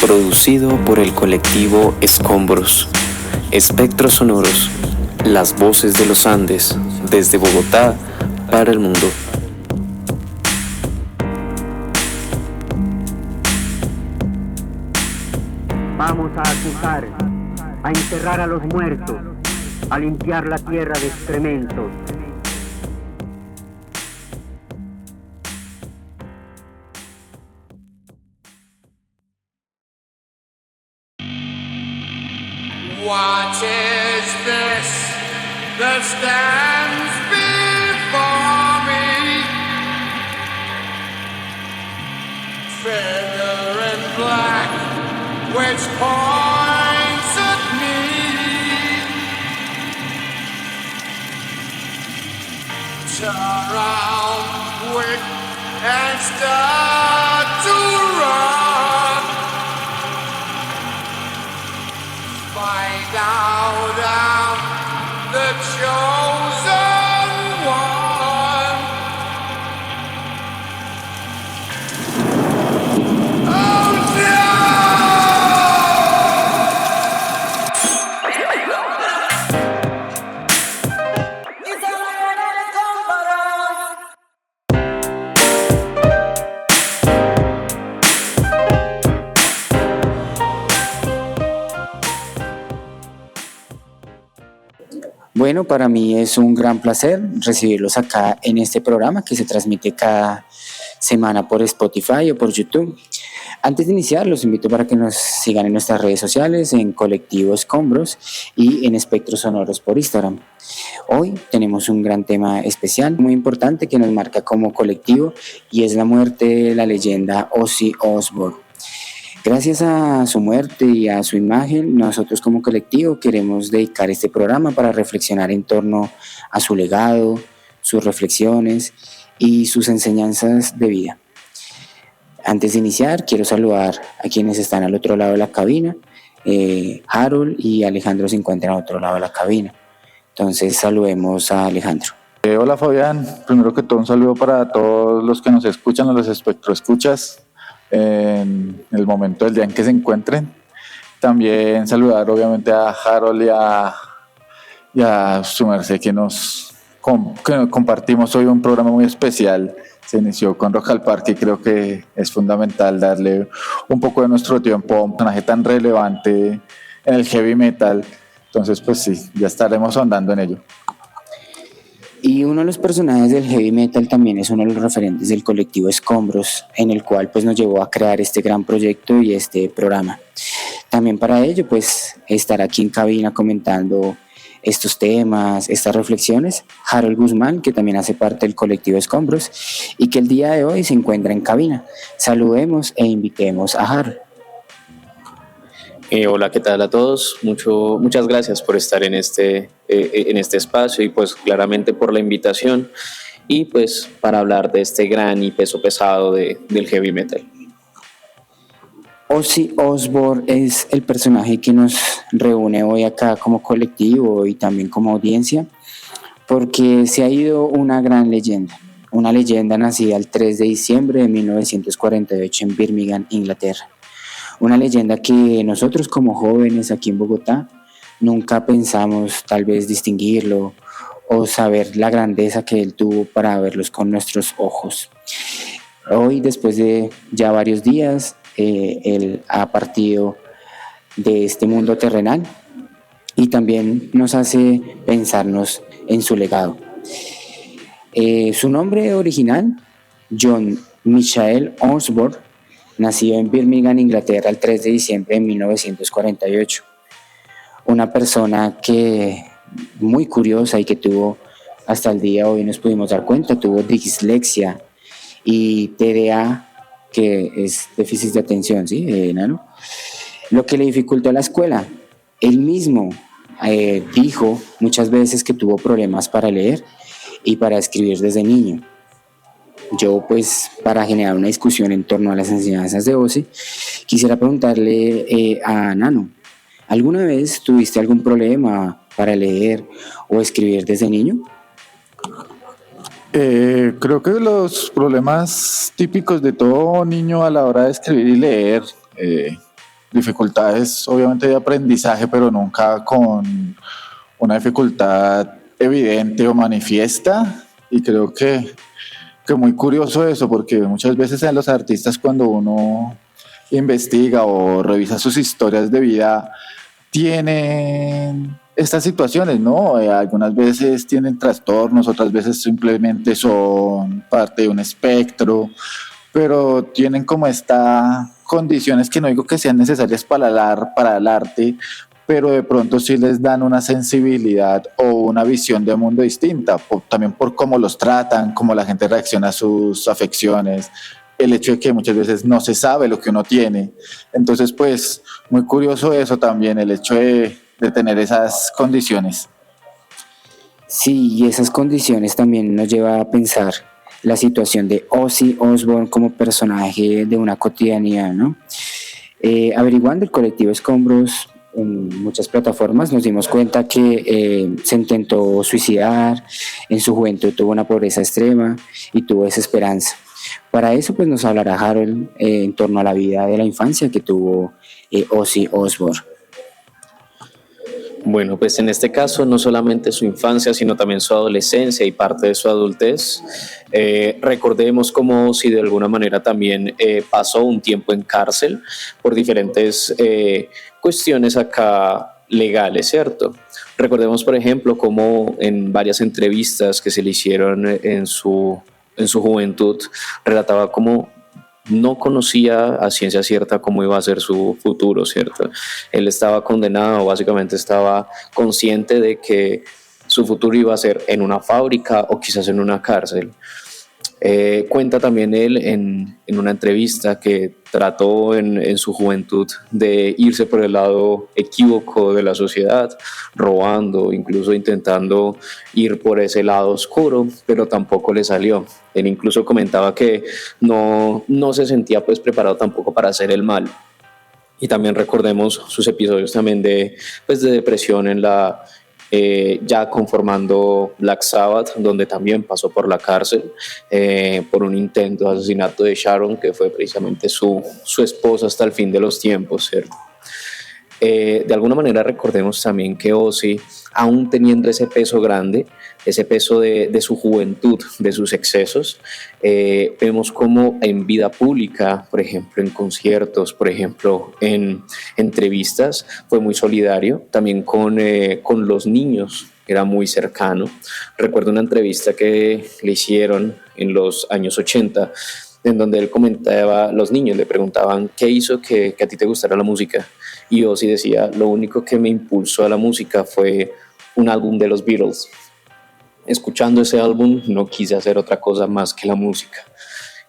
Producido por el colectivo Escombros. Espectros sonoros. Las voces de los Andes. Desde Bogotá para el mundo. Vamos a acusar, a enterrar a los muertos, a limpiar la tierra de excrementos. What is this that stands before me? Figure in black, which points at me. Turn round quick and start to run. Find out I'm the chosen one. Oh no! Bueno, para mí es un gran placer recibirlos acá en este programa que se transmite cada semana por Spotify o por YouTube. Antes de iniciar, los invito para que nos sigan en nuestras redes sociales, en Colectivo Escombros y en Espectros Sonoros por Instagram. Hoy tenemos un gran tema especial, muy importante, que nos marca como colectivo, y es la muerte de la leyenda Ozzy Osbourne. Gracias a su muerte y a su imagen, nosotros como colectivo queremos dedicar este programa para reflexionar en torno a su legado, sus reflexiones y sus enseñanzas de vida. Antes de iniciar, quiero saludar a quienes están al otro lado de la cabina. Harold y Alejandro se encuentran al otro lado de la cabina. Entonces saludemos a Alejandro. Hola Fabián, primero que todo un saludo para todos los que nos escuchan, a los espectroescuchas en el momento del día en que se encuentren. También saludar obviamente a Harold y a su merced que compartimos hoy un programa muy especial. Se inició con Rock al Parque y creo que es fundamental darle un poco de nuestro tiempo a un personaje tan relevante en el heavy metal. Entonces pues sí, ya estaremos ahondando en ello. Y uno de los personajes del heavy metal también es uno de los referentes del colectivo Escombros, en el cual pues nos llevó a crear este gran proyecto y este programa. También para ello pues estar aquí en cabina comentando estos temas, estas reflexiones, Harold Guzmán, que también hace parte del colectivo Escombros y que el día de hoy se encuentra en cabina. Saludemos e invitemos a Harold. Hola, ¿qué tal a todos? Muchas gracias por estar en este espacio y pues claramente por la invitación y pues para hablar de este gran y peso pesado del heavy metal. Ozzy Osbourne es el personaje que nos reúne hoy acá como colectivo y también como audiencia, porque se ha ido una gran leyenda, una leyenda nacida el 3 de diciembre de 1948 en Birmingham, Inglaterra. Una leyenda que nosotros como jóvenes aquí en Bogotá nunca pensamos tal vez distinguirlo o saber la grandeza que él tuvo para verlos con nuestros ojos. Hoy, después de ya varios días, él ha partido de este mundo terrenal y también nos hace pensarnos en su legado. Su nombre original, John Michael Osbourne, nació en Birmingham, Inglaterra, el 3 de diciembre de 1948. Una persona que muy curiosa y que tuvo, hasta el día de hoy nos pudimos dar cuenta, tuvo dislexia y TDA, que es déficit de atención, ¿sí? Nano. Lo que le dificultó la escuela. Él mismo dijo muchas veces que tuvo problemas para leer y para escribir desde niño. Yo, pues, para generar una discusión en torno a las enseñanzas de Ozzy, quisiera preguntarle a Nano, ¿alguna vez tuviste algún problema para leer o escribir desde niño? Creo que los problemas típicos de todo niño a la hora de escribir y leer, dificultades obviamente de aprendizaje, pero nunca con una dificultad evidente o manifiesta. Y creo que muy curioso eso, porque muchas veces en los artistas, cuando uno investiga o revisa sus historias de vida, tienen estas situaciones, ¿no? Algunas veces tienen trastornos, otras veces simplemente son parte de un espectro, pero tienen como estas condiciones que no digo que sean necesarias para el arte, pero de pronto sí les dan una sensibilidad o una visión de mundo distinta, también por cómo los tratan, cómo la gente reacciona a sus afecciones, el hecho de que muchas veces no se sabe lo que uno tiene. Entonces, pues, muy curioso eso también, el hecho de tener esas condiciones. Sí, y esas condiciones también nos lleva a pensar la situación de Ozzy Osbourne como personaje de una cotidianidad, ¿no? Averiguando el colectivo Escombros en muchas plataformas, nos dimos cuenta que se intentó suicidar, en su juventud tuvo una pobreza extrema y tuvo desesperanza. Para eso pues nos hablará Harold en torno a la vida de la infancia que tuvo Ozzy Osbourne. Bueno, pues en este caso no solamente su infancia, sino también su adolescencia y parte de su adultez. Recordemos cómo si de alguna manera también pasó un tiempo en cárcel por diferentes cuestiones acá legales, ¿cierto? Recordemos, por ejemplo, cómo en varias entrevistas que se le hicieron en su juventud, relataba cómo no conocía a ciencia cierta cómo iba a ser su futuro, ¿cierto? Él estaba condenado, básicamente estaba consciente de que su futuro iba a ser en una fábrica o quizás en una cárcel. Cuenta también él en una entrevista que trató en su juventud de irse por el lado equívoco de la sociedad, robando, incluso intentando ir por ese lado oscuro, pero tampoco le salió. Él incluso comentaba que no se sentía pues preparado tampoco para hacer el mal. Y también recordemos sus episodios también de depresión en ya conformando Black Sabbath, donde también pasó por la cárcel por un intento de asesinato de Sharon, que fue precisamente su esposa hasta el fin de los tiempos, ¿cierto? De alguna manera recordemos también que Ozzy, aún teniendo ese peso grande, ese peso de su juventud, de sus excesos, vemos como en vida pública, por ejemplo en conciertos, por ejemplo en entrevistas, fue muy solidario, también con los niños, era muy cercano. Recuerdo una entrevista que le hicieron en los años 80, en donde él comentaba, los niños le preguntaban qué hizo que a ti te gustara la música, y Ozzy decía, lo único que me impulsó a la música fue un álbum de los Beatles. Escuchando ese álbum no quise hacer otra cosa más que la música,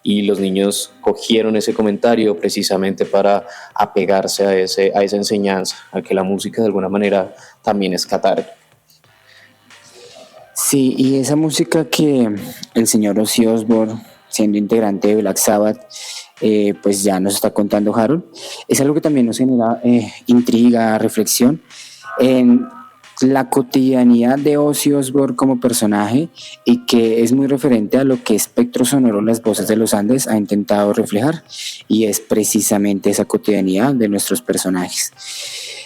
y los niños cogieron ese comentario precisamente para apegarse a esa enseñanza, a que la música de alguna manera también es catártica. Sí, y esa música que el señor Ozzy Osbourne, siendo integrante de Black Sabbath, pues ya nos está contando Harold, es algo que también nos genera intriga, reflexión en la cotidianidad de Ozzy Osbourne como personaje, y que es muy referente a lo que Espectro Sonoro, las voces de los Andes, ha intentado reflejar, y es precisamente esa cotidianidad de nuestros personajes.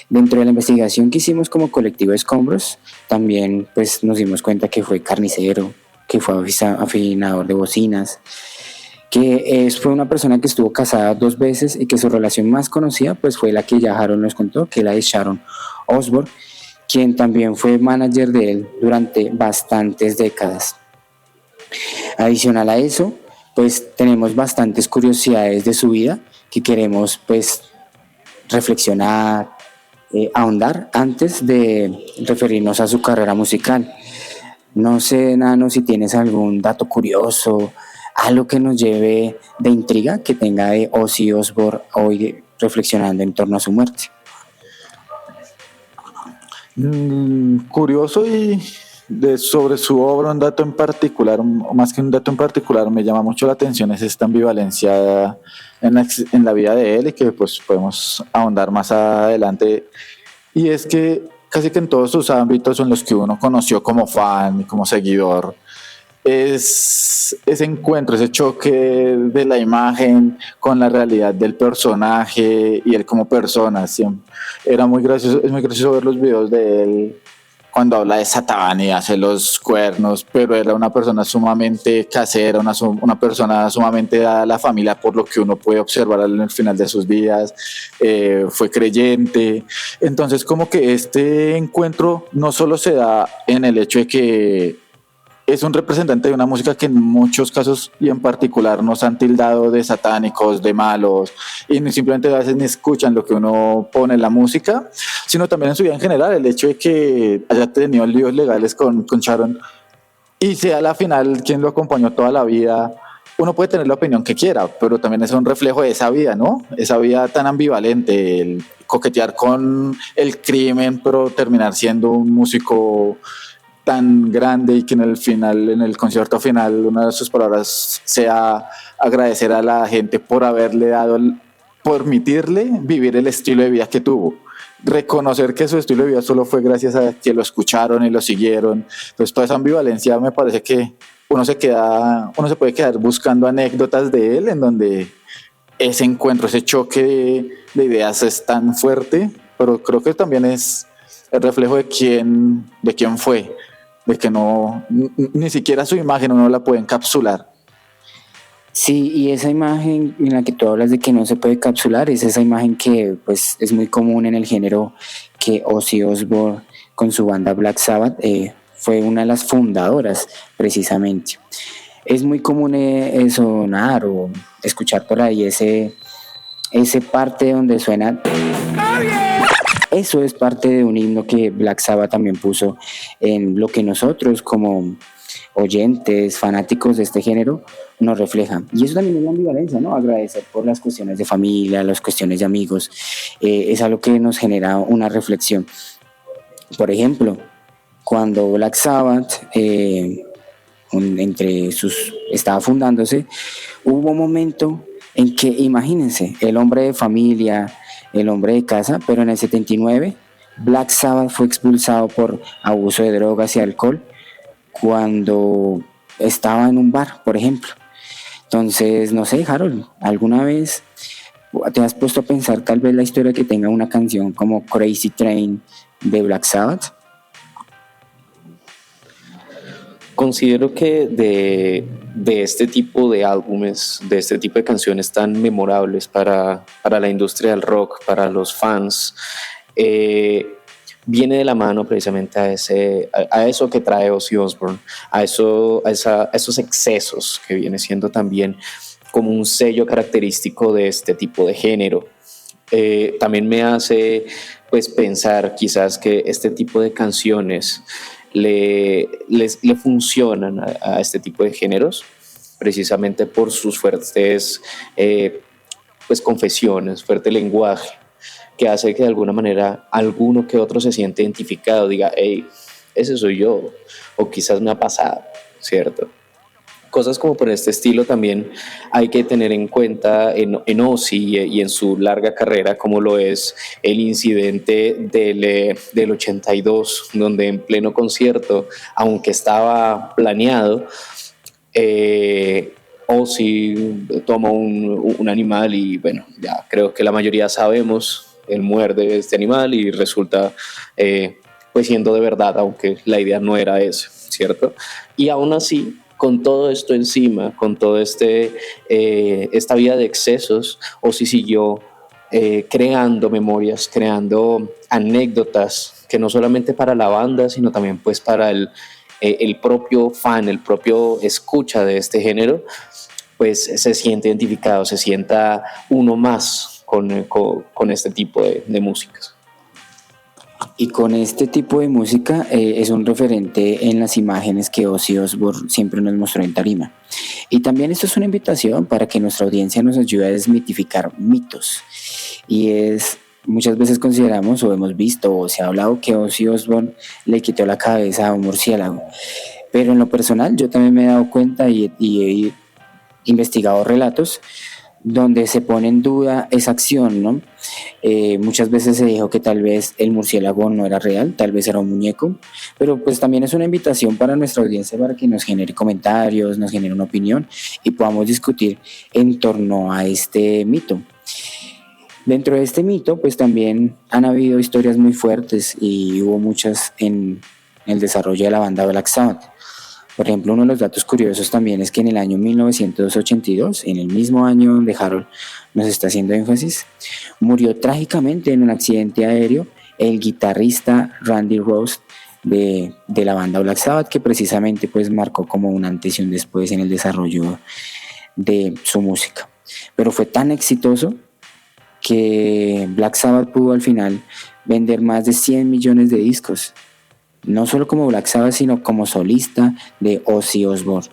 Dentro de la investigación que hicimos como colectivo Escombros, también pues nos dimos cuenta que fue carnicero, que fue afinador de bocinas, que fue una persona que estuvo casada 2 veces y que su relación más conocida pues fue la que ya Harold nos contó, que la de Sharon Osbourne, quien también fue manager de él durante bastantes décadas. Adicional a eso, pues tenemos bastantes curiosidades de su vida que queremos pues reflexionar, ahondar antes de referirnos a su carrera musical. No sé, Nano, si tienes algún dato curioso, algo que nos lleve de intriga que tenga de Ozzy Osbourne hoy reflexionando en torno a su muerte. Curioso y sobre su obra, un dato en particular, o más que un dato en particular, me llama mucho la atención es esta ambivalencia en la vida de él, y que pues podemos ahondar más adelante, y es que casi que en todos sus ámbitos en los que uno conoció como fan y como seguidor, es ese encuentro, ese choque de la imagen con la realidad del personaje y él como persona. Siempre. Era muy gracioso, es muy gracioso ver los videos de él cuando habla de Satán y hace los cuernos, pero era una persona sumamente casera, una persona sumamente dada a la familia por lo que uno puede observar en el final de sus días, fue creyente. Entonces como que este encuentro no solo se da en el hecho de que es un representante de una música que en muchos casos y en particular nos han tildado de satánicos, de malos, y ni simplemente a veces ni escuchan lo que uno pone en la música, sino también en su vida en general, el hecho de que haya tenido líos legales con Sharon y sea la final quien lo acompañó toda la vida. Uno puede tener la opinión que quiera, pero también es un reflejo de esa vida, ¿no? Esa vida tan ambivalente, el coquetear con el crimen, pero terminar siendo un músico tan grande y que en el final, en el concierto final, una de sus palabras sea agradecer a la gente por haberle dado, permitirle vivir el estilo de vida que tuvo. Reconocer que su estilo de vida solo fue gracias a que lo escucharon y lo siguieron. Entonces toda esa ambivalencia me parece que uno se puede quedar buscando anécdotas de él en donde ese encuentro, ese choque de ideas es tan fuerte, pero creo que también es el reflejo de quién fue, de que ni siquiera su imagen uno la puede encapsular. Sí, y esa imagen en la que tú hablas de que no se puede capsular es esa imagen que pues es muy común en el género, que Ozzy Osbourne con su banda Black Sabbath fue una de las fundadoras precisamente. Es muy común sonar o escuchar por ahí ese parte donde suena. Eso es parte de un himno que Black Sabbath también puso en lo que nosotros como oyentes, fanáticos de este género, nos reflejan. Y eso también es la ambivalencia, ¿no? Agradecer por las cuestiones de familia, las cuestiones de amigos, es algo que nos genera una reflexión. Por ejemplo, cuando Black Sabbath estaba fundándose, hubo un momento en que, imagínense, el hombre de familia, el hombre de casa, pero en el 79 Black Sabbath fue expulsado por abuso de drogas y alcohol cuando estaba en un bar, por ejemplo. Entonces, no sé, Harold, ¿alguna vez te has puesto a pensar tal vez la historia que tenga una canción como Crazy Train de Black Sabbath? Considero que de este tipo de álbumes, de este tipo de canciones tan memorables para la industria del rock, para los fans, viene de la mano precisamente a eso que trae Ozzy Osbourne, a esos excesos que viene siendo también como un sello característico de este tipo de género. También me hace pues pensar quizás que este tipo de canciones le funcionan a este tipo de géneros precisamente por sus fuertes pues confesiones, fuerte lenguaje, que hace que de alguna manera alguno que otro se siente identificado, diga, hey, ese soy yo, o quizás me ha pasado, ¿cierto? Cosas como por este estilo también hay que tener en cuenta en Ozzy y en su larga carrera, como lo es el incidente del 82, donde en pleno concierto, aunque estaba planeado, Ozzy toma un animal y bueno, ya creo que la mayoría sabemos, él muerde este animal y resulta pues siendo de verdad, aunque la idea no era eso, ¿cierto? Y aún así, con todo esto encima, con todo esta vida de excesos, Ozzy siguió creando memorias, creando anécdotas que no solamente para la banda, sino también pues para el propio fan, el propio escucha de este género, pues se siente identificado, se sienta uno más con este tipo de músicas. Y con este tipo de música es un referente en las imágenes que Ozzy Osbourne siempre nos mostró en tarima. Y también esto es una invitación para que nuestra audiencia nos ayude a desmitificar mitos. Y muchas veces consideramos o hemos visto o se ha hablado que Ozzy Osbourne le quitó la cabeza a un murciélago. Pero en lo personal yo también me he dado cuenta y he investigado relatos donde se pone en duda esa acción, ¿no? Muchas veces se dijo que tal vez el murciélago no era real, tal vez era un muñeco, pero pues también es una invitación para nuestra audiencia para que nos genere comentarios, nos genere una opinión y podamos discutir en torno a este mito. Dentro de este mito, pues también han habido historias muy fuertes y hubo muchas en el desarrollo de la banda Black Sabbath. Por ejemplo, uno de los datos curiosos también es que en el año 1982, en el mismo año donde Harold nos está haciendo énfasis, murió trágicamente en un accidente aéreo el guitarrista Randy Rhoads de la banda Black Sabbath, que precisamente pues marcó como un antes y un después en el desarrollo de su música. Pero fue tan exitoso que Black Sabbath pudo al final vender más de 100 millones de discos, no solo como Black Sabbath, sino como solista de Ozzy Osbourne.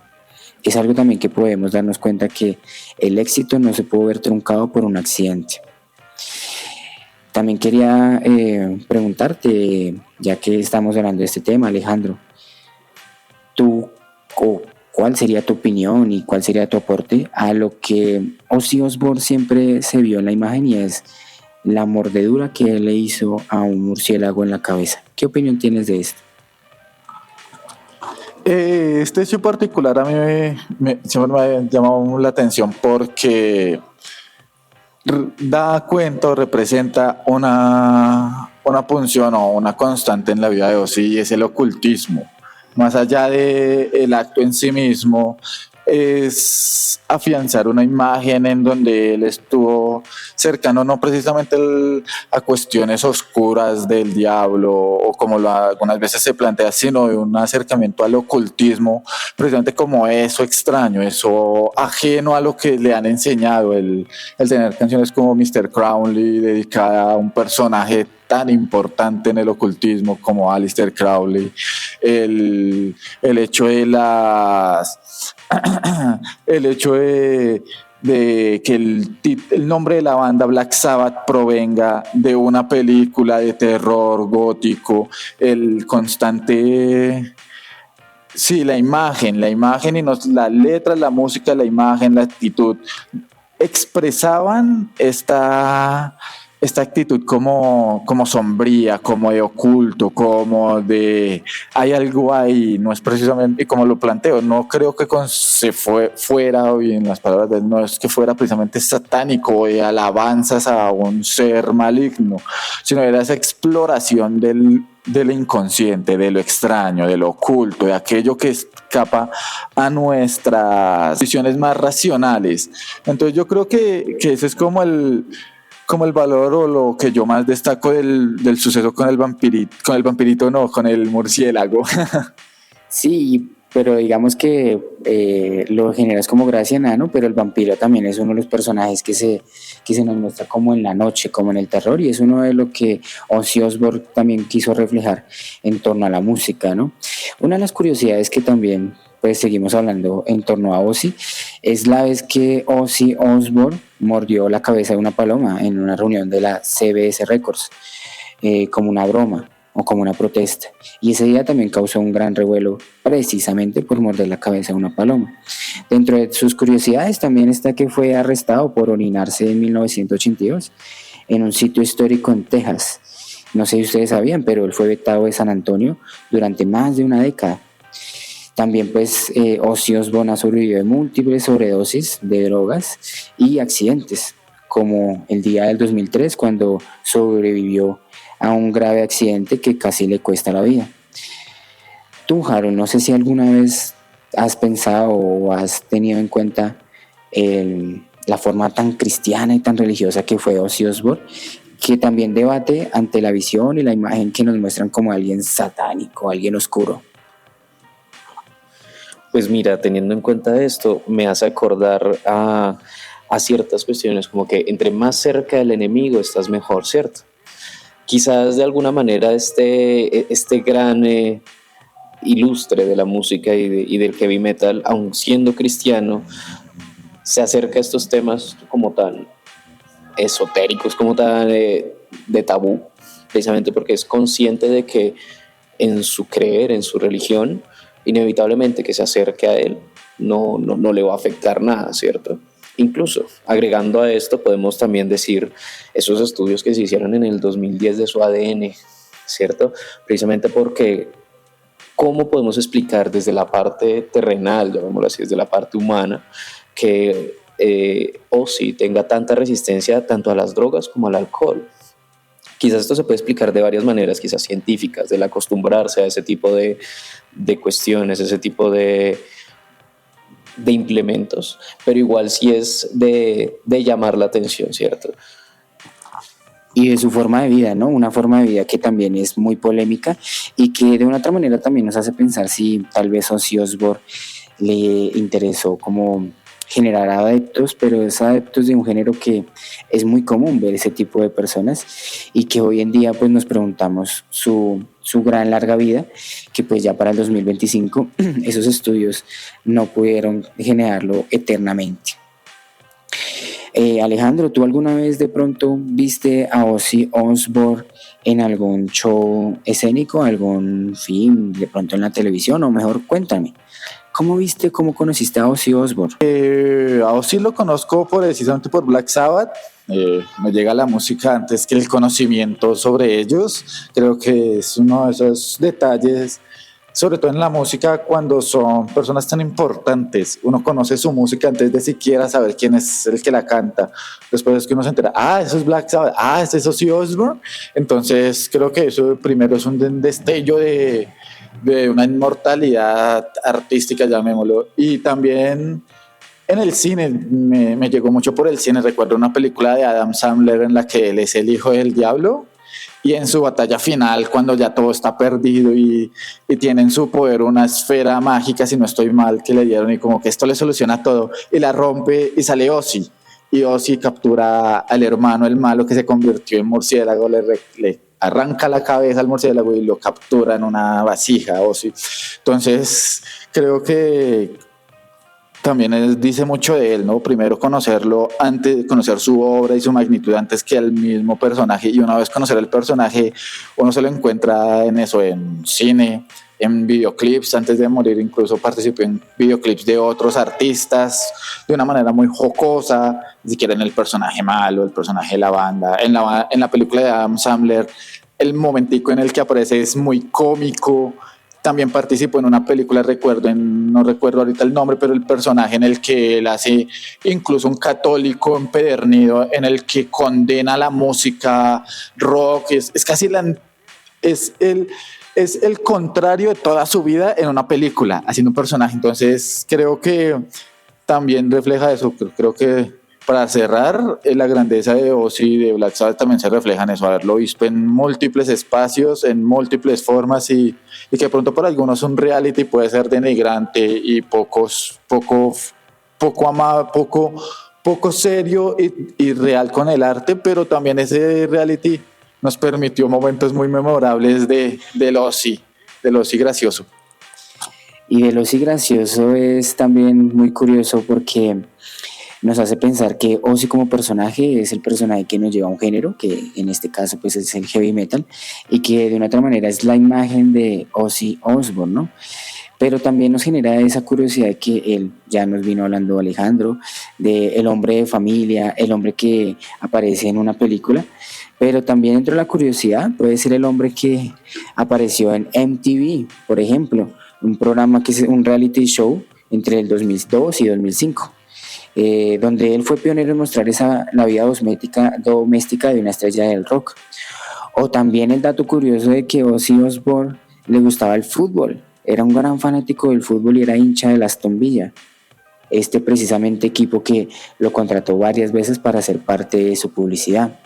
Es algo también que podemos darnos cuenta que el éxito no se puede ver truncado por un accidente. También quería preguntarte, ya que estamos hablando de este tema, Alejandro, ¿cuál sería tu opinión y cuál sería tu aporte a lo que Ozzy Osbourne siempre se vio en la imagen, y es la mordedura que él le hizo a un murciélago en la cabeza? ¿Qué opinión tienes de esto? Este hecho particular a mí siempre me ha llamado la atención porque da cuenta o representa una punción o una constante en la vida de Ozzy, y es el ocultismo. Más allá del acto en sí mismo, es afianzar una imagen en donde él estuvo cercano no precisamente a cuestiones oscuras del diablo o como algunas veces se plantea, sino de un acercamiento al ocultismo, precisamente como eso extraño, eso ajeno a lo que le han enseñado, el tener canciones como Mr. Crowley dedicada a un personaje tan importante en el ocultismo como Aleister Crowley, el hecho de que el nombre de la banda Black Sabbath provenga de una película de terror gótico, el constante... Sí, la imagen y las letras, la música, la imagen, la actitud expresaban esta actitud como sombría, como de oculto, como de hay algo ahí, no es precisamente, y como lo planteo, no creo que fuera, o en las palabras de él, no es que fuera precisamente satánico o de alabanzas a un ser maligno, sino era esa exploración del inconsciente, de lo extraño, de lo oculto, de aquello que escapa a nuestras visiones más racionales. Entonces yo creo que ese es como el valor o lo que yo más destaco del suceso con el murciélago. Sí, pero digamos que lo generas como gracia, Nano, pero el vampiro también es uno de los personajes que se nos muestra como en la noche, como en el terror, y es uno de lo que Ozzy Osbourne también quiso reflejar en torno a la música, ¿no? Una de las curiosidades que también pues seguimos hablando en torno a Ozzy, es la vez que Ozzy Osbourne mordió la cabeza de una paloma en una reunión de la CBS Records, como una broma o como una protesta, y ese día también causó un gran revuelo precisamente por morder la cabeza de una paloma. Dentro de sus curiosidades también está que fue arrestado por orinarse en 1982 en un sitio histórico en Texas. No sé si ustedes sabían, pero él fue vetado de San Antonio durante más de una década. También pues Ozzy Osbourne ha sobrevivido de múltiples sobredosis de drogas y accidentes, como el día del 2003 cuando sobrevivió a un grave accidente que casi le cuesta la vida. Tú, Harold, no sé si alguna vez has pensado o has tenido en cuenta la forma tan cristiana y tan religiosa que fue Ozzy Osbourne, que también debate ante la visión y la imagen que nos muestran como alguien satánico, alguien oscuro. Pues mira, teniendo en cuenta esto, me hace acordar a ciertas cuestiones, como que entre más cerca del enemigo estás mejor, ¿cierto? Quizás de alguna manera este gran ilustre de la música y del heavy metal, aun siendo cristiano, se acerca a estos temas como tan esotéricos, como tan de tabú, precisamente porque es consciente de que en su creer, en su religión, inevitablemente que se acerque a él no le va a afectar nada, ¿cierto? Incluso, agregando a esto, podemos también decir esos estudios que se hicieron en el 2010 de su ADN, ¿cierto? Precisamente porque ¿cómo podemos explicar desde la parte terrenal, llamémoslo así, desde la parte humana, que Ozzy tenga tanta resistencia tanto a las drogas como al alcohol? Quizás esto se puede explicar de varias maneras, quizás científicas, del acostumbrarse a ese tipo de cuestiones, ese tipo de implementos, pero igual sí es de llamar la atención, ¿cierto? Y de su forma de vida, ¿no? Una forma de vida que también es muy polémica y que de una otra manera también nos hace pensar si tal vez Ozzy Osbourne le interesó como generar adeptos, pero es adeptos de un género que es muy común ver ese tipo de personas y que hoy en día pues nos preguntamos su gran larga vida, que pues ya para el 2025 esos estudios no pudieron generarlo eternamente. Alejandro, ¿tú alguna vez de pronto viste a Ozzy Osbourne en algún show escénico, algún film, de pronto en la televisión? O mejor, cuéntame, ¿cómo conociste a Ozzy Osbourne? A Ozzy lo conozco precisamente por Black Sabbath. Me llega la música antes que el conocimiento sobre ellos. Creo que es uno de esos detalles, sobre todo en la música, cuando son personas tan importantes. Uno conoce su música antes de siquiera saber quién es el que la canta. Después es que uno se entera, eso es Black Sabbath, ese es Ozzy Osbourne. Entonces creo que eso primero es un destello de una inmortalidad artística, llamémoslo. Y también en el cine, me llegó mucho por el cine. Recuerdo una película de Adam Sandler en la que él es el hijo del diablo, y en su batalla final, cuando ya todo está perdido y tiene en su poder una esfera mágica, si no estoy mal, que le dieron, y como que esto le soluciona todo, y la rompe y sale Ozzy, y Ozzy captura al hermano, el malo, que se convirtió en murciélago, le arranca la cabeza al murciélago y lo captura en una vasija, Ozzy. Entonces creo que también dice mucho de él, ¿no? Primero conocerlo, antes conocer su obra y su magnitud antes que al mismo personaje, y una vez conocer el personaje, uno se lo encuentra en eso, en cine, en videoclips. Antes de morir incluso participó en videoclips de otros artistas de una manera muy jocosa, ni siquiera en el personaje malo, el personaje de la banda. En la película de Adam Sandler, el momentico en el que aparece es muy cómico. También participó en una película, no recuerdo ahorita el nombre, pero el personaje en el que él hace incluso un católico empedernido, en el que condena la música rock, es casi es el contrario de toda su vida en una película, haciendo un personaje. Entonces creo que también refleja eso. Creo que, para cerrar, la grandeza de Ozzy, de Black Sabbath, también se refleja en eso, haberlo visto en múltiples espacios, en múltiples formas, y que de pronto para algunos un reality puede ser denigrante y poco amado, poco serio y real con el arte, pero también ese reality nos permitió momentos muy memorables del Ozzy gracioso. Y del Ozzy gracioso es también muy curioso porque nos hace pensar que Ozzy como personaje es el personaje que nos lleva a un género, que en este caso pues es el heavy metal, y que de una otra manera es la imagen de Ozzy Osbourne, ¿no? Pero también nos genera esa curiosidad que él, ya nos vino hablando Alejandro, de el hombre de familia, el hombre que aparece en una película, pero también dentro de la curiosidad puede ser el hombre que apareció en MTV, por ejemplo, un programa que es un reality show entre el 2002 y 2005. Donde él fue pionero en mostrar la vida doméstica de una estrella del rock. O también el dato curioso de que Ozzy Osbourne le gustaba el fútbol, era un gran fanático del fútbol y era hincha del Aston Villa, precisamente equipo que lo contrató varias veces para ser parte de su publicidad.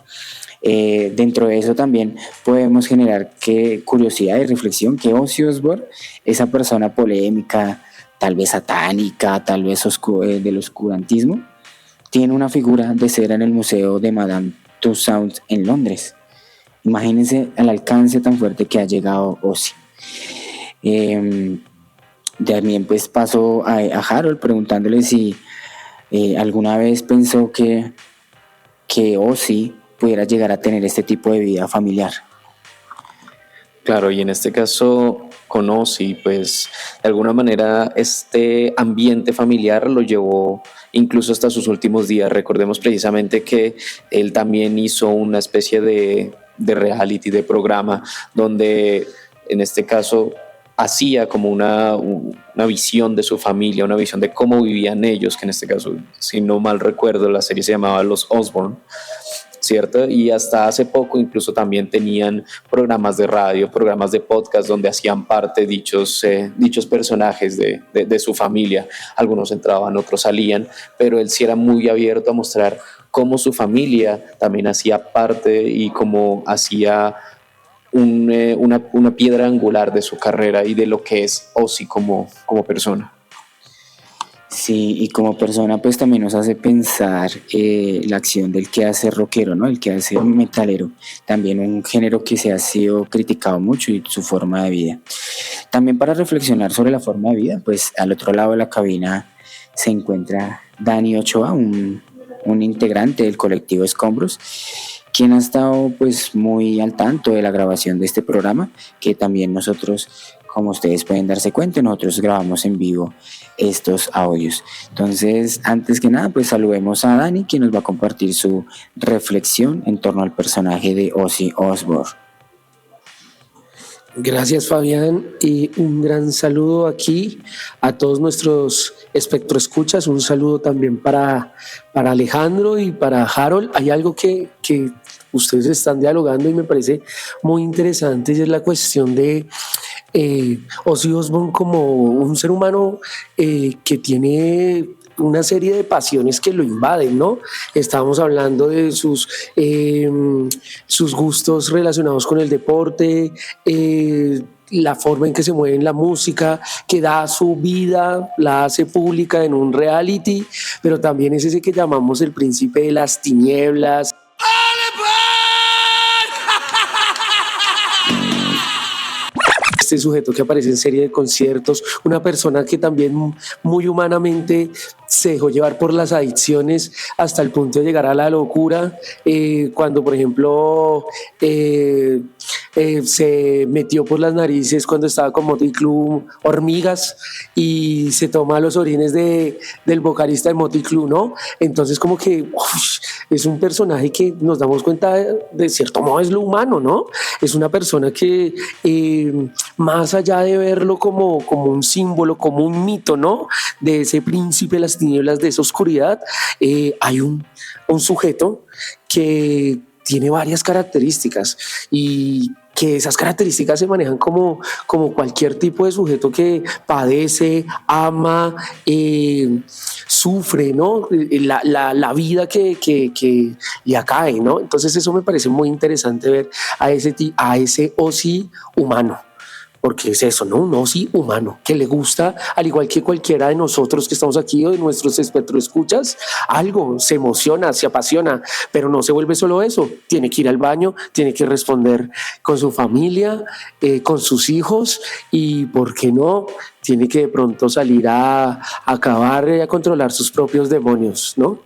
Dentro de eso también podemos generar curiosidad y reflexión que Ozzy Osbourne, esa persona polémica, tal vez satánica, tal vez del oscurantismo, tiene una figura de cera en el Museo de Madame Tussauds en Londres. Imagínense el alcance tan fuerte que ha llegado Ozzy. También pues paso a Harold preguntándole si alguna vez pensó que Ozzy pudiera llegar a tener este tipo de vida familiar. Claro, y en este caso con Ozzy, pues de alguna manera este ambiente familiar lo llevó incluso hasta sus últimos días. Recordemos precisamente que él también hizo una especie de reality, de programa, donde en este caso hacía como una visión de su familia, una visión de cómo vivían ellos, que en este caso, si no mal recuerdo, la serie se llamaba Los Osborne, ¿cierto? Y hasta hace poco incluso también tenían programas de radio, programas de podcast donde hacían parte dichos personajes de su familia. Algunos entraban, otros salían, pero él sí era muy abierto a mostrar cómo su familia también hacía parte y cómo hacía una piedra angular de su carrera y de lo que es Ozzy como persona. Sí, y como persona pues también nos hace pensar la acción del quehacer rockero, ¿no? El quehacer metalero, también un género que se ha sido criticado mucho y su forma de vida. También para reflexionar sobre la forma de vida, pues al otro lado de la cabina se encuentra Dani Ochoa, un integrante del colectivo Escombros, quien ha estado pues muy al tanto de la grabación de este programa, que también nosotros, como ustedes pueden darse cuenta, nosotros grabamos en vivo estos audios. Entonces, antes que nada, pues saludemos a Dani, quien nos va a compartir su reflexión en torno al personaje de Ozzy Osbourne. Gracias, Fabián, y un gran saludo aquí a todos nuestros espectroescuchas. Un saludo también para Alejandro y para Harold. Hay algo que ustedes están dialogando y me parece muy interesante, y es la cuestión de Ozzy Osbourne como un ser humano que tiene una serie de pasiones que lo invaden, ¿no? Estábamos hablando de sus gustos relacionados con el deporte, la forma en que se mueve en la música, que da su vida, la hace pública en un reality, pero también es ese que llamamos el príncipe de las tinieblas. Este sujeto que aparece en serie de conciertos, una persona que también muy humanamente se dejó llevar por las adicciones hasta el punto de llegar a la locura, cuando por ejemplo se metió por las narices cuando estaba con Motley Crue Hormigas y se toma los orines del vocalista de Motley Crue, ¿no? Entonces como que es un personaje que nos damos cuenta de cierto modo es lo humano, ¿no? Es una persona que más allá de verlo como un símbolo, como un mito, ¿no? De ese príncipe de las tinieblas, de esa oscuridad, hay un sujeto que tiene varias características y que esas características se manejan como cualquier tipo de sujeto que padece, ama, sufre, ¿no? La vida que le acae, ¿no? Entonces eso me parece muy interesante ver a ese Ozzy humano. Porque es eso, ¿no? Un Ozzy humano que le gusta, al igual que cualquiera de nosotros que estamos aquí o de nuestros espectroescuchas, algo, se emociona, se apasiona, pero no se vuelve solo eso. Tiene que ir al baño, tiene que responder con su familia, con sus hijos y, ¿por qué no? Tiene que de pronto salir a acabar y a controlar sus propios demonios, ¿no?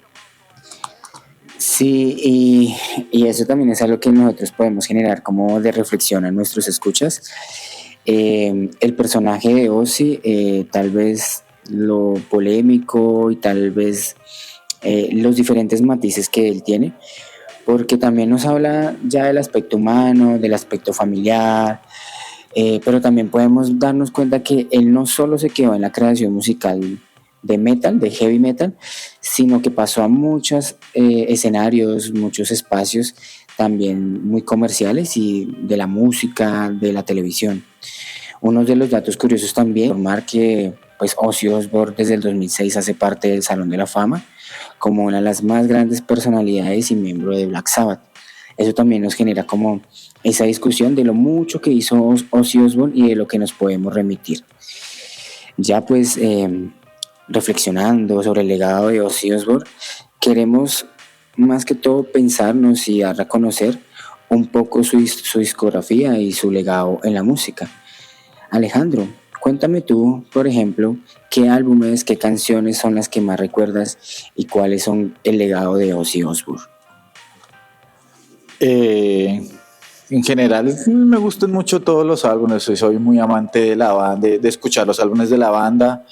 Sí, y eso también es algo que nosotros podemos generar como de reflexión a nuestros escuchas. El personaje de Ozzy, tal vez lo polémico y tal vez los diferentes matices que él tiene, porque también nos habla ya del aspecto humano, del aspecto familiar, pero también podemos darnos cuenta que él no solo se quedó en la creación musical de metal, de heavy metal, sino que pasó a muchos escenarios, muchos espacios también muy comerciales y de la música, de la televisión. Uno de los datos curiosos también, informar que pues Ozzy Osbourne desde el 2006 hace parte del Salón de la Fama como una de las más grandes personalidades y miembro de Black Sabbath. Eso también nos genera como esa discusión de lo mucho que hizo Ozzy Osbourne y de lo que nos podemos remitir. Ya pues reflexionando sobre el legado de Ozzy Osbourne, queremos más que todo pensarnos y dar a conocer un poco su discografía y su legado en la música. Alejandro, cuéntame tú, por ejemplo, qué álbumes, qué canciones son las que más recuerdas y cuáles son el legado de Ozzy Osbourne. En general me gustan mucho todos los álbumes, soy muy amante de la banda, de escuchar los álbumes de la banda,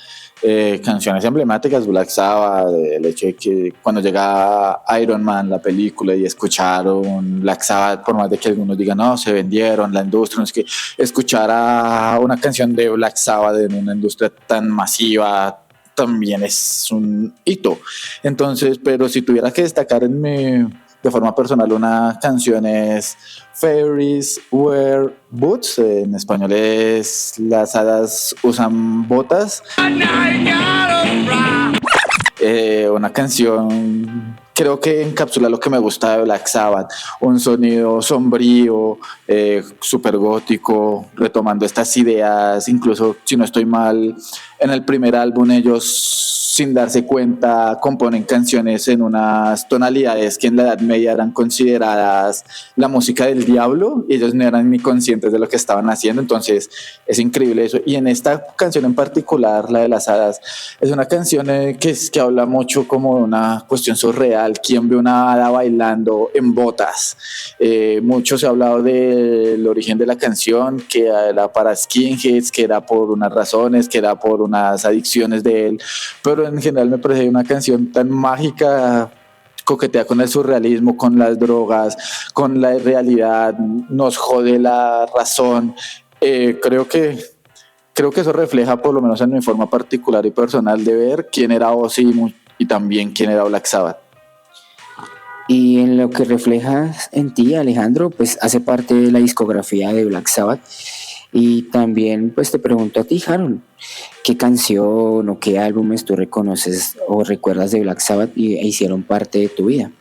canciones emblemáticas, Black Sabbath, el hecho de que cuando llega Iron Man, la película, y escucharon Black Sabbath, por más de que algunos digan, no, se vendieron, la industria, no es que escuchar a una canción de Black Sabbath en una industria tan masiva también es un hito. Entonces, pero si tuviera que destacar de forma personal una canción es Fairies Wear Boots, en español es Las hadas usan botas. Una canción creo que encapsula lo que me gusta de Black Sabbath, un sonido sombrío, súper gótico, retomando estas ideas, incluso si no estoy mal, en el primer álbum ellos sin darse cuenta componen canciones en unas tonalidades que en la Edad Media eran consideradas la música del diablo y ellos no eran ni conscientes de lo que estaban haciendo, entonces es increíble eso. Y en esta canción en particular, la de las hadas, es una canción que habla mucho como de una cuestión surreal. ¿Quién ve una hada bailando en botas? Mucho se ha hablado del origen de la canción, que era para skinheads, que era por unas razones, que era por unas adicciones de él, pero en general me parece una canción tan mágica, coquetea con el surrealismo, con las drogas, con la realidad, nos jode la razón. Creo que eso refleja, por lo menos en mi forma particular y personal, de ver quién era Ozzy y también quién era Black Sabbath. Y en lo que reflejas en ti, Alejandro, pues hace parte de la discografía de Black Sabbath. Y también pues te pregunto a ti, Harold, ¿qué canción o qué álbumes tú reconoces o recuerdas de Black Sabbath e hicieron parte de tu vida?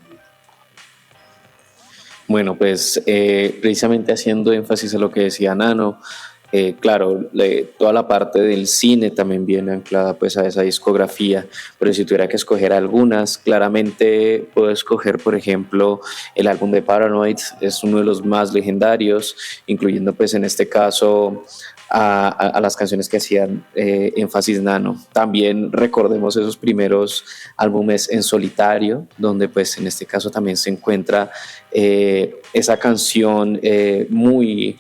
Bueno, pues precisamente haciendo énfasis a lo que decía Nano, claro, toda la parte del cine también viene anclada pues a esa discografía, pero si tuviera que escoger algunas, claramente puedo escoger, por ejemplo, el álbum de Paranoid, es uno de los más legendarios, incluyendo pues en este caso a las canciones que hacían énfasis Nano. También recordemos esos primeros álbumes en solitario, donde pues en este caso también se encuentra esa canción muy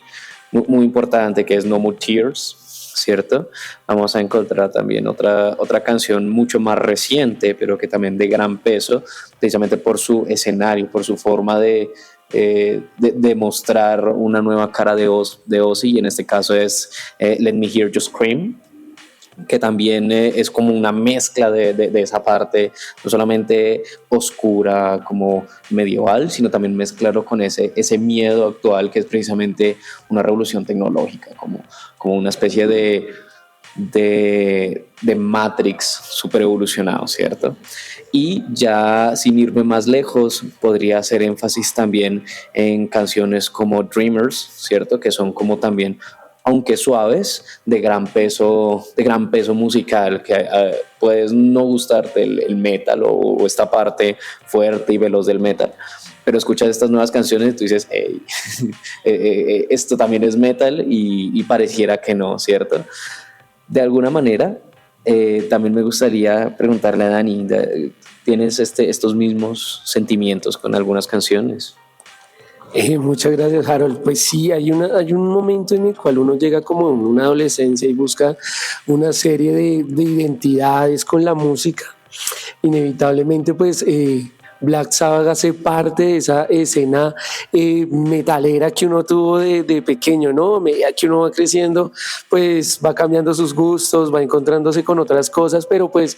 importante que es No More Tears, ¿cierto? Vamos a encontrar también otra canción mucho más reciente, pero que también de gran peso, precisamente por su escenario, por su forma de mostrar una nueva cara de Ozzy, y en este caso es Let Me Hear You Scream, que también es como una mezcla de esa parte, no solamente oscura como medieval, sino también mezclarlo con ese miedo actual que es precisamente una revolución tecnológica, como una especie de Matrix super evolucionado, ¿cierto? Y ya sin irme más lejos, podría hacer énfasis también en canciones como Dreamers, ¿cierto? Que son como también, aunque suaves, de gran peso musical, que puedes no gustarte el metal o esta parte fuerte y veloz del metal, pero escuchas estas nuevas canciones y tú dices, hey, esto también es metal y pareciera que no, ¿cierto? De alguna manera, también me gustaría preguntarle a Dani, ¿tienes estos mismos sentimientos con algunas canciones? Muchas gracias, Harold. Pues sí, hay un momento en el cual uno llega como en una adolescencia y busca una serie de identidades con la música. Inevitablemente, pues Black Sabbath hace parte de esa escena metalera que uno tuvo de pequeño, ¿no? A medida que uno va creciendo, pues va cambiando sus gustos, va encontrándose con otras cosas, pero pues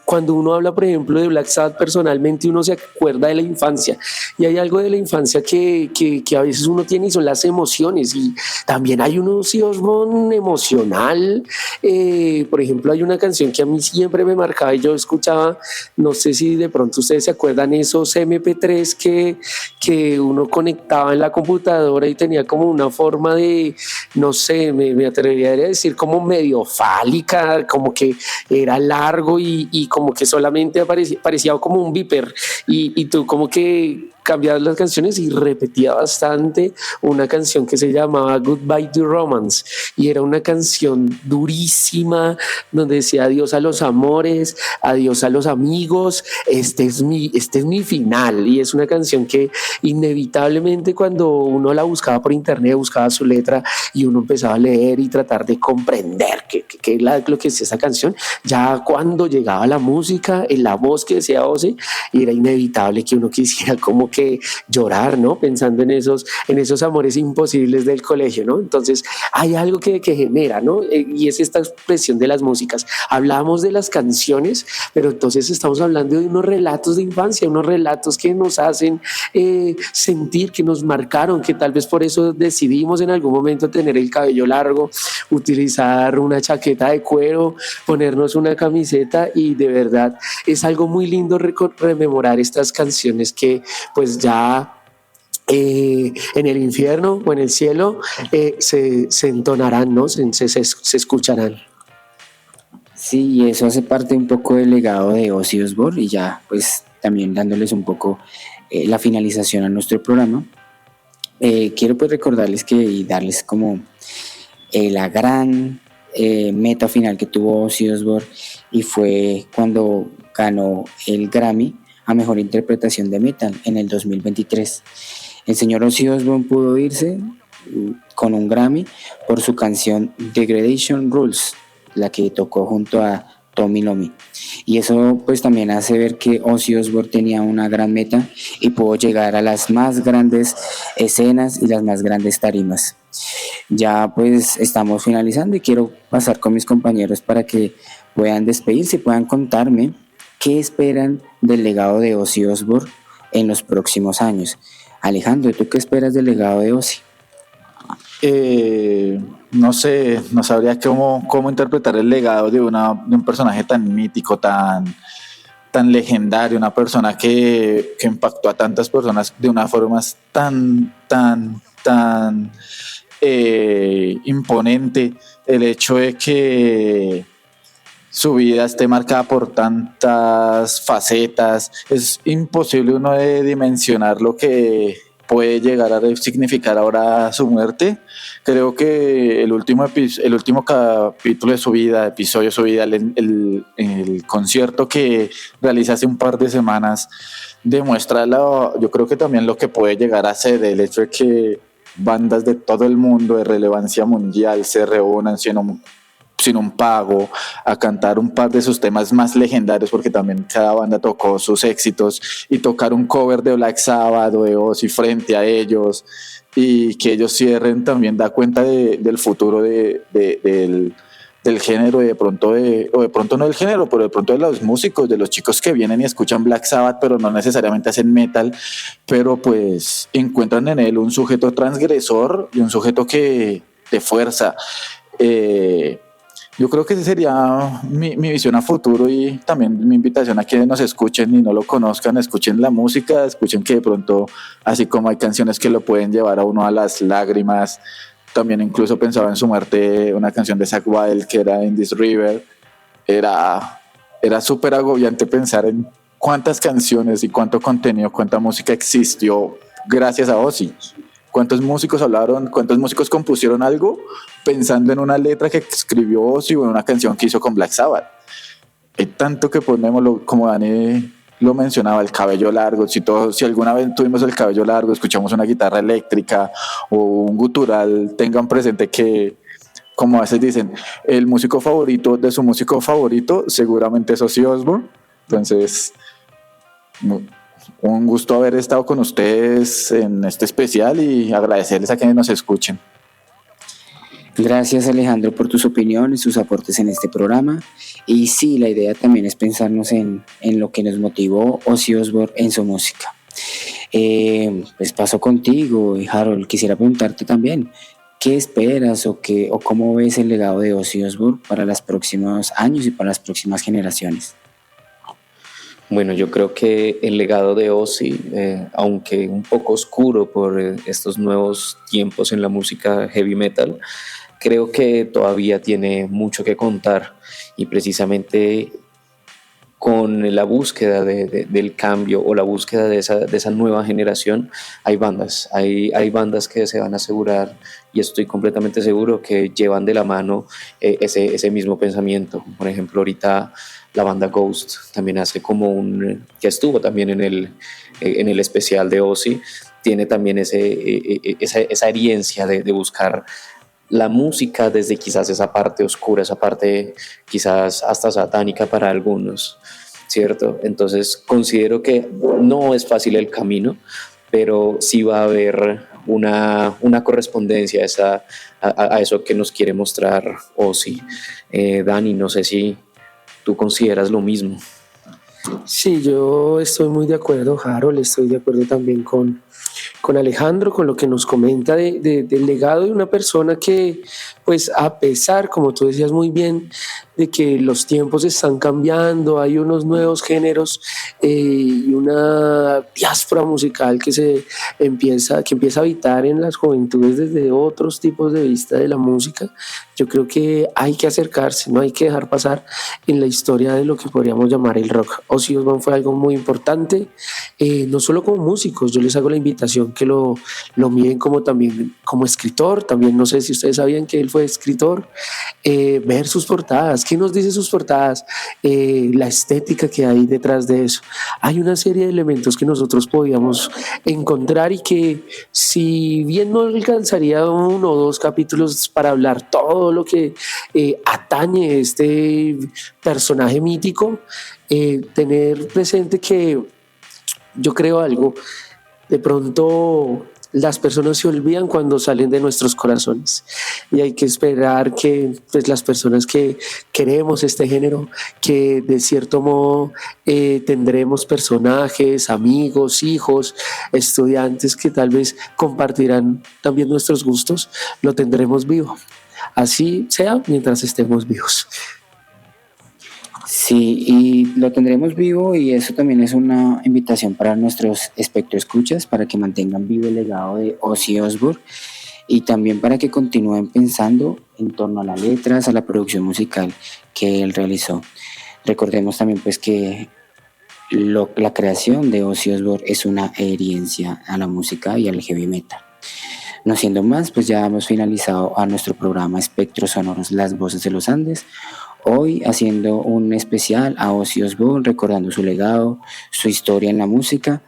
cuando uno habla, por ejemplo, de Black Sabbath, personalmente uno se acuerda de la infancia, y hay algo de la infancia que a veces uno tiene, y son las emociones, y también hay un Ozzy Osbourne emocional. Por ejemplo, hay una canción que a mí siempre me marcaba y yo escuchaba, no sé si de pronto ustedes se acuerdan, esos MP3 que uno conectaba en la computadora y tenía como una forma de, no sé, me atrevería a decir como medio fálica, como que era largo y como que solamente parecía como un beeper, y tú como que cambiaba las canciones y repetía bastante una canción que se llamaba Goodbye to Romance, y era una canción durísima donde decía adiós a los amores, adiós a los amigos, este es mi final. Y es una canción que inevitablemente cuando uno la buscaba por internet, buscaba su letra y uno empezaba a leer y tratar de comprender lo que decía esa canción, ya cuando llegaba la música, en la voz que decía Ozzy, era inevitable que uno quisiera como que llorar, ¿no? Pensando en esos amores imposibles del colegio, ¿no? Entonces hay algo que genera, ¿no? Y es esta expresión de las músicas. Hablamos de las canciones, pero entonces estamos hablando de unos relatos de infancia, unos relatos que nos hacen sentir, que nos marcaron, que tal vez por eso decidimos en algún momento tener el cabello largo, utilizar una chaqueta de cuero, ponernos una camiseta, y de verdad es algo muy lindo rememorar estas canciones que pues ya en el infierno o en el cielo se entonarán, ¿no? Se escucharán. Sí, y eso hace parte un poco del legado de Ozzy Osbourne, y ya pues también dándoles un poco la finalización a nuestro programa. Quiero pues recordarles y darles como la gran meta final que tuvo Ozzy Osbourne, y fue cuando ganó el Grammy a Mejor Interpretación de Metal en el 2023. El señor Ozzy Osbourne pudo irse con un Grammy por su canción Degradation Rules, la que tocó junto a Tommy Iommi. Y eso pues también hace ver que Ozzy Osbourne tenía una gran meta y pudo llegar a las más grandes escenas y las más grandes tarimas. Ya pues estamos finalizando y quiero pasar con mis compañeros para que puedan despedirse, puedan contarme qué esperan del legado de Ozzy Osbourne en los próximos años. Alejandro, ¿tú qué esperas del legado de Ozzy? No sé, no sabría cómo interpretar el legado de un personaje tan mítico, tan legendario, una persona que impactó a tantas personas de una forma tan imponente. El hecho de que su vida esté marcada por tantas facetas, es imposible uno de dimensionar lo que puede llegar a significar ahora su muerte. Creo que el último capítulo de su vida, episodio de su vida, el concierto que realiza hace un par de semanas, demuestra yo creo que también lo que puede llegar a ser el hecho de que bandas de todo el mundo de relevancia mundial se reúnan sin un pago a cantar un par de sus temas más legendarios, porque también cada banda tocó sus éxitos, y tocar un cover de Black Sabbath o de Ozzy frente a ellos, y que ellos cierren, también da cuenta del futuro del género, o de pronto no del género, pero de pronto de los músicos, de los chicos que vienen y escuchan Black Sabbath, pero no necesariamente hacen metal, pero pues encuentran en él un sujeto transgresor y un sujeto de fuerza. Yo creo que esa sería mi visión a futuro, y también mi invitación a quienes nos escuchen y no lo conozcan, escuchen la música, escuchen que de pronto, así como hay canciones que lo pueden llevar a uno a las lágrimas, también incluso pensaba en su muerte una canción de Zakk Wylde que era In This River. Era súper agobiante pensar en cuántas canciones y cuánto contenido, cuánta música existió gracias a Ozzy. ¿Cuántos músicos hablaron, cuántos músicos compusieron algo pensando en una letra que escribió Ozzy o en una canción que hizo con Black Sabbath? Hay tanto que ponemos, como Dani lo mencionaba, el cabello largo. Si alguna vez tuvimos el cabello largo, escuchamos una guitarra eléctrica o un gutural, tengan presente que, como a veces dicen, el músico favorito de su músico favorito seguramente es Ozzy Osbourne. Entonces, un gusto haber estado con ustedes en este especial y agradecerles a quienes nos escuchen. Gracias, Alejandro, por tus opiniones, tus aportes en este programa. Y sí, la idea también es pensarnos en lo que nos motivó Ozzy Osbourne en su música. Pues paso contigo, Harold. Quisiera preguntarte también, ¿qué esperas o cómo ves el legado de Ozzy Osbourne para los próximos años y para las próximas generaciones? Bueno, yo creo que el legado de Ozzy, aunque un poco oscuro por estos nuevos tiempos en la música heavy metal, creo que todavía tiene mucho que contar, y precisamente con la búsqueda del cambio o la búsqueda de esa nueva generación, hay bandas que se van a asegurar, y estoy completamente seguro que llevan de la mano ese mismo pensamiento. Por ejemplo, ahorita la banda Ghost también hace que estuvo también en el especial de Ozzy, tiene también esa herencia de buscar la música desde quizás esa parte oscura, esa parte quizás hasta satánica para algunos, ¿cierto? Entonces considero que no es fácil el camino, pero sí va a haber una correspondencia a eso que nos quiere mostrar Ozzy. Dani, no sé si tú consideras lo mismo. Sí, yo estoy muy de acuerdo, Harold, estoy de acuerdo también con Alejandro, con lo que nos comenta del legado de una persona que, pues a pesar, como tú decías muy bien, de que los tiempos están cambiando, hay unos nuevos géneros y una diáspora musical que empieza a habitar en las juventudes desde otros tipos de vista de la música. Yo creo que hay que acercarse, no hay que dejar pasar en la historia de lo que podríamos llamar el rock. Ozzy Osbourne fue algo muy importante, no solo como músicos, yo les hago la invitación que lo miren como también como escritor, también no sé si ustedes sabían que él fue escritor, ver sus portadas, ¿qué nos dice sus portadas? La estética que hay detrás de eso. Hay una serie de elementos que nosotros podíamos encontrar y que si bien no alcanzaría 1 o 2 capítulos para hablar todo lo que atañe este personaje mítico, tener presente que yo creo algo, de pronto las personas se olvidan cuando salen de nuestros corazones y hay que esperar que pues, las personas que queremos este género, que de cierto modo tendremos personajes, amigos, hijos, estudiantes que tal vez compartirán también nuestros gustos, lo tendremos vivo. Así sea mientras estemos vivos. Sí, y lo tendremos vivo y eso también es una invitación para nuestros espectroescuchas para que mantengan vivo el legado de Ozzy Osbourne y también para que continúen pensando en torno a las letras, a la producción musical que él realizó. Recordemos también pues que la creación de Ozzy Osbourne es una herencia a la música y al heavy metal. No siendo más, pues ya hemos finalizado a nuestro programa Espectros Sonoros, las voces de los Andes. Hoy haciendo un especial a Ozzy Osbourne, recordando su legado, su historia en la música.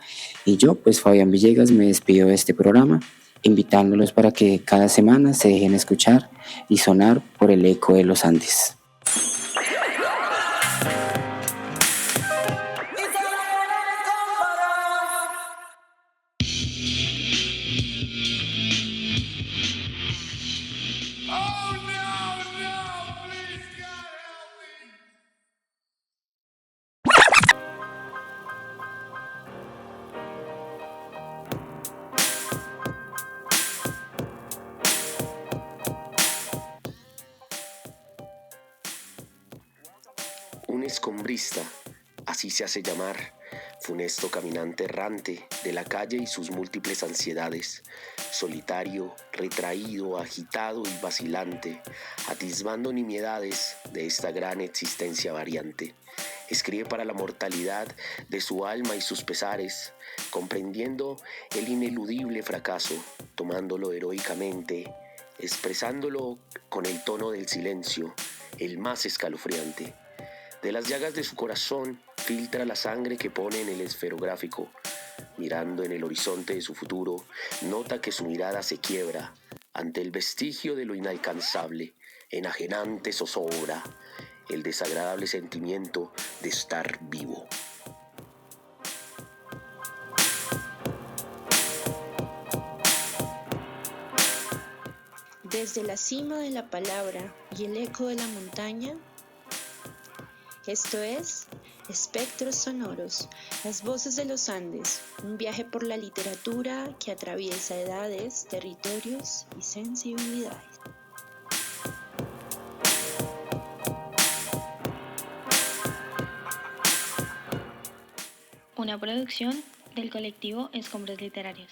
Y yo, pues Fabián Villegas, me despido de este programa, invitándolos para que cada semana se dejen escuchar y sonar por el eco de los Andes. Un escombrista, así se hace llamar, funesto caminante errante de la calle y sus múltiples ansiedades, solitario, retraído, agitado y vacilante, atisbando nimiedades de esta gran existencia variante. Escribe para la mortalidad de su alma y sus pesares, comprendiendo el ineludible fracaso, tomándolo heroicamente, expresándolo con el tono del silencio, el más escalofriante. De las llagas de su corazón filtra la sangre que pone en el esferográfico. Mirando en el horizonte de su futuro, nota que su mirada se quiebra ante el vestigio de lo inalcanzable, enajenante zozobra, el desagradable sentimiento de estar vivo. Desde la cima de la palabra y el eco de la montaña, esto es Espectros Sonoros, las voces de los Andes, un viaje por la literatura que atraviesa edades, territorios y sensibilidades. Una producción del colectivo Escombros Literarios.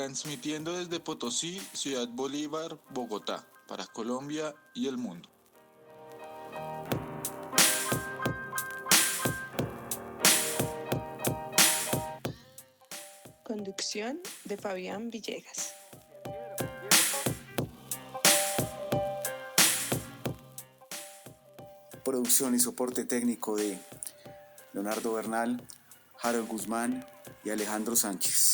transmitiendo desde Potosí, Ciudad Bolívar, Bogotá, para Colombia y el mundo. Conducción de Fabián Villegas. Producción y soporte técnico de Leonardo Bernal, Harold Guzmán y Alejandro Sánchez.